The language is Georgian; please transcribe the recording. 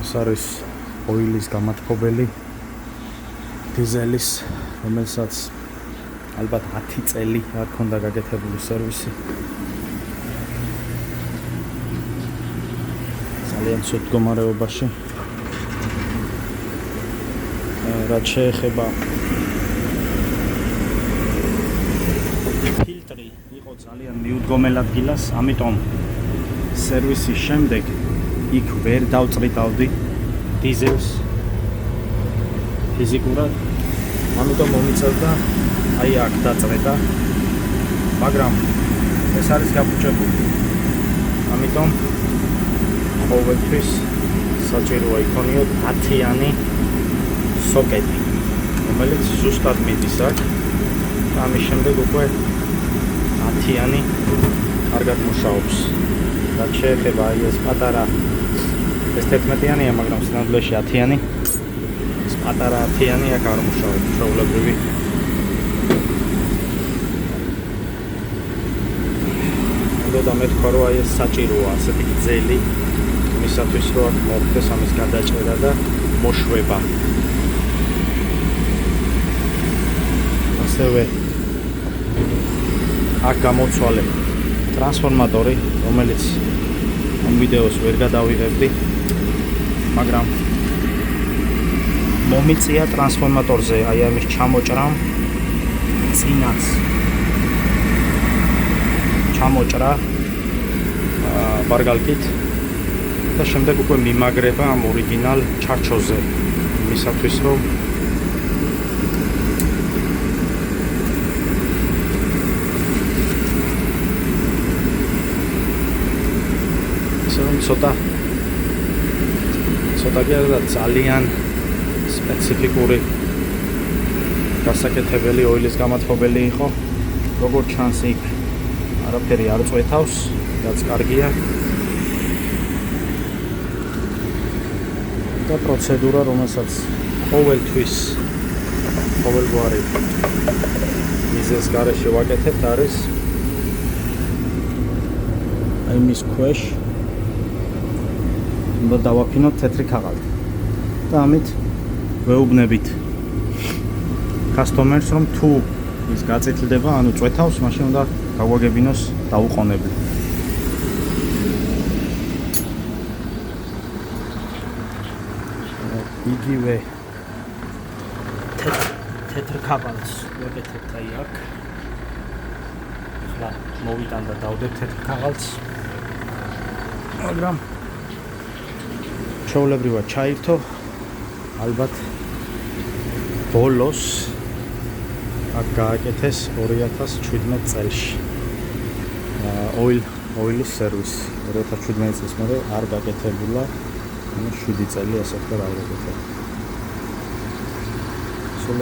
ეს არის ოილის გამათბობელი დიზელის, რომელსაც ალბათ 10 წელი არ ქონდა გაკეთებული სერვისი. ძალიან ცუდ მდგომარეობაში. რაც შეეხება ფილტრი იყო ძალიან მიუდგომელ ადგილას, ამიტომ სერვისის შემდეგ იქ ვერ დავწრიტავდი დიზელს ფიზიკურად, ამიტომ მომიწევდა აი აქ დაწრეტა, მაგრამ ეს არის გაფუჭებული. ამიტომ ყოველთვის საჭიროა იქონიოთ 10-იანი სოკეტი, რომელიც ზუსტად მიდის აქ. ამის შემდეგ უკვე 10-იანი კარგად მუშაობს. რაც შეეხება აი ეს პატარა, ეს 11-იანია, მაგრამ სინამდვილეში 10-იანი. ეს პატარა 10-იანი აქ არ მუშაობს, ჩვეულებრივი. და მეთქვა რომ აი ეს საჭიროა ასეთი გზელი იმისათვის რომ მოხდეს ამის გადაჭერა და მოშვება. ასევე აქ გამოცვალე ტრანსფორმატორი, რომელიც ამ ვიდეოს ვერ გადავიღებდი, მაგრამ მომიწია ტრანსფორმატორზე აი ამის ჩამოჭრამ წინაც ჩამოჭრა ბარგალკით და შემდეგ უკვე მიმაგრება ამ ორიგინალ ჩარჩოზე იმისათვის რომ ცოტა გერდა ძალიან სპეციფიკური გასაკეთებელი ოილის გამათბობელი იყო. როგორც ჩანს იქ არაფერი არ წვეთავს, რაც კარგია. და პროცედურა, რომელსაც ყოველთვის ყოველგვარი მიზეზის გარეშე ვაკეთებთ, არის აი მის ქვეშ უნდა დავაფინოთ თეთრი ქაღალდი და ამით ვეუბნებით კასტომერს, რომ თუ ის გაწითლდება, ანუ წვეთავს, მაშინ უნდა გავაგებინოს დაუყოვნებლი. იგივე თეთრ ქაღალდს ვაკეთებთ აი აქ. ახლა მოვიტან და დავდებ თეთრ ქაღალდს, მაგრამ ჩვეულებრივად ჩაირთო ალბათ ბოლოს აქ გააკეთეს 2017 წელში ოილის სერვისი. 2017 წლის მერე არ გაკეთებულა, ანუ 7 წელი ასე ვთქვათ არ გაკეთებულა. სულ